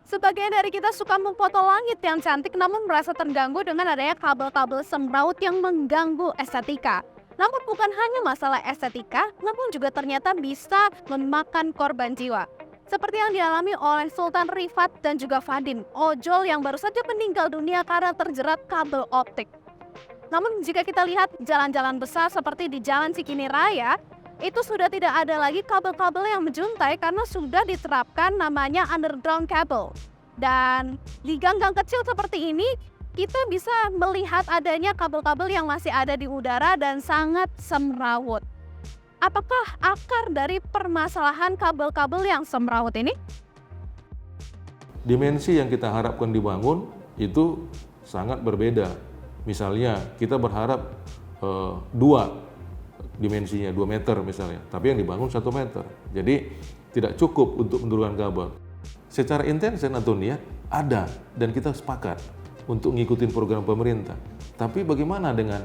Sebagian dari kita suka memfoto langit yang cantik namun merasa terganggu dengan adanya kabel-kabel semraut yang mengganggu estetika. Namun bukan hanya masalah estetika, namun juga ternyata bisa memakan korban jiwa. Seperti yang dialami oleh Sultan Rifat dan juga Fadin, ojol yang baru saja meninggal dunia karena terjerat kabel optik. Namun jika kita lihat jalan-jalan besar seperti di Jalan Cikini Raya, itu sudah tidak ada lagi kabel-kabel yang menjuntai karena sudah diterapkan namanya underground cable. Dan di gang-gang kecil seperti ini, kita bisa melihat adanya kabel-kabel yang masih ada di udara dan sangat semrawut. Apakah akar dari permasalahan kabel-kabel yang semrawut ini? Dimensi yang kita harapkan dibangun itu sangat berbeda. Misalnya kita berharap dua dimensinya 2 meter misalnya, tapi yang dibangun 1 meter. Jadi tidak cukup untuk menurunkan kabel. Secara intensen atau niat ada dan kita sepakat untuk ngikutin program pemerintah. Tapi bagaimana dengan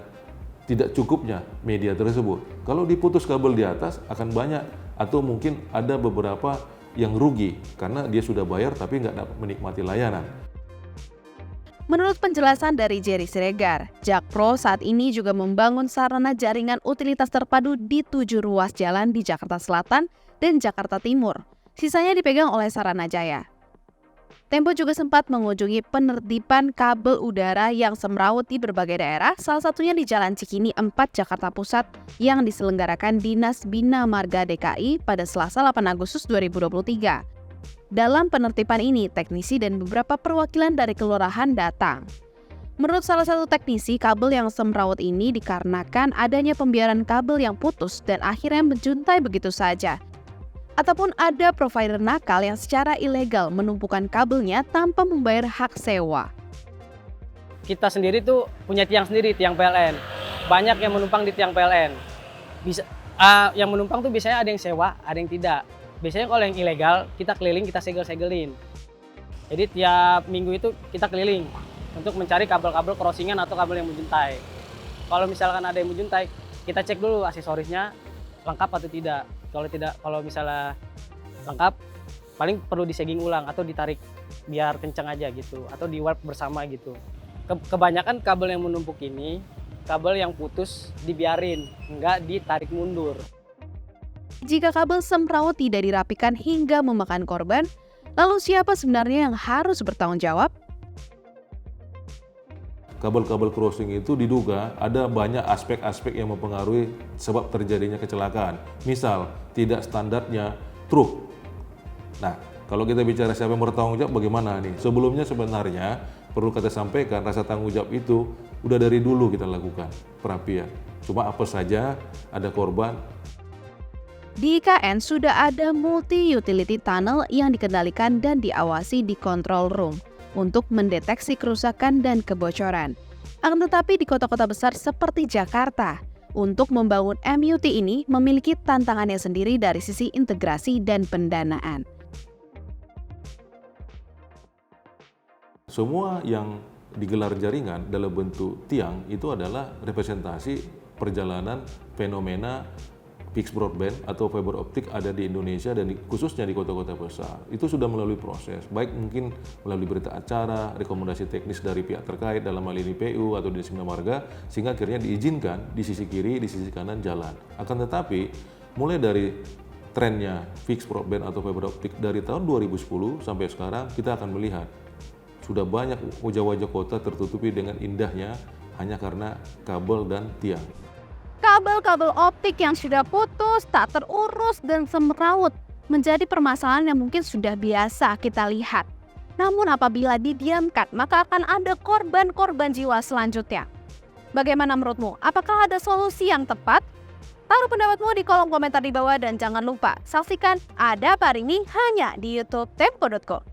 tidak cukupnya media tersebut? Kalau diputus kabel di atas akan banyak atau mungkin ada beberapa yang rugi karena dia sudah bayar tapi nggak dapat menikmati layanan. Menurut penjelasan dari Jerry Siregar, Jakpro saat ini juga membangun sarana jaringan utilitas terpadu di 7 ruas jalan di Jakarta Selatan dan Jakarta Timur. Sisanya dipegang oleh Saranajaya. Tempo juga sempat mengunjungi penertiban kabel udara yang semrawut di berbagai daerah, salah satunya di Jalan Cikini 4 Jakarta Pusat yang diselenggarakan Dinas Bina Marga DKI pada Selasa 8 Agustus 2023. Dalam penertiban ini, teknisi dan beberapa perwakilan dari kelurahan datang. Menurut salah satu teknisi, kabel yang semrawut ini dikarenakan adanya pembiaran kabel yang putus dan akhirnya menjuntai begitu saja. Ataupun ada provider nakal yang secara ilegal menumpukan kabelnya tanpa membayar hak sewa. Kita sendiri tuh punya tiang sendiri, tiang PLN. Banyak yang menumpang di tiang PLN. Yang menumpang tuh biasanya ada yang sewa, ada yang tidak. Biasanya kalau yang ilegal, kita keliling, kita segel-segelin. Jadi tiap minggu itu kita keliling untuk mencari kabel-kabel crossingan atau kabel yang menjuntai. Kalau misalkan ada yang menjuntai, kita cek dulu aksesorisnya lengkap atau tidak. Kalau misalnya lengkap, paling perlu diseging ulang atau ditarik biar kencang aja gitu, atau di weld bersama gitu. Kebanyakan kabel yang menumpuk ini, kabel yang putus dibiarin, nggak ditarik mundur. Jika kabel semrawut tidak dirapikan hingga memakan korban, lalu siapa sebenarnya yang harus bertanggung jawab? Kabel-kabel crossing itu diduga ada banyak aspek-aspek yang mempengaruhi sebab terjadinya kecelakaan. Misal, tidak standarnya truk. Nah, kalau kita bicara siapa yang bertanggung jawab bagaimana nih? Sebelumnya sebenarnya perlu kita sampaikan rasa tanggung jawab itu udah dari dulu kita lakukan perapian. Cuma apa saja ada korban. Di IKN sudah ada multi-utility tunnel yang dikendalikan dan diawasi di control room untuk mendeteksi kerusakan dan kebocoran. Akan tetapi di kota-kota besar seperti Jakarta, untuk membangun MUT ini memiliki tantangannya sendiri dari sisi integrasi dan pendanaan. Semua yang digelar jaringan dalam bentuk tiang itu adalah representasi perjalanan fenomena fixed broadband atau fiber optik ada di Indonesia dan khususnya di kota-kota besar. Itu sudah melalui proses, baik mungkin melalui berita acara, rekomendasi teknis dari pihak terkait dalam hal ini PU atau Dinas Bina Marga, sehingga akhirnya diizinkan di sisi kiri, di sisi kanan jalan. Akan tetapi, mulai dari trennya fixed broadband atau fiber optik dari tahun 2010 sampai sekarang, kita akan melihat sudah banyak wajah-wajah kota tertutupi dengan indahnya hanya karena kabel dan tiang. Kabel-kabel optik yang sudah putus, tak terurus, dan semrawut menjadi permasalahan yang mungkin sudah biasa kita lihat. Namun apabila didiamkan, maka akan ada korban-korban jiwa selanjutnya. Bagaimana menurutmu? Apakah ada solusi yang tepat? Taruh pendapatmu di kolom komentar di bawah dan jangan lupa saksikan Ada Apa Hari Ini hanya di YouTube Tempo.co.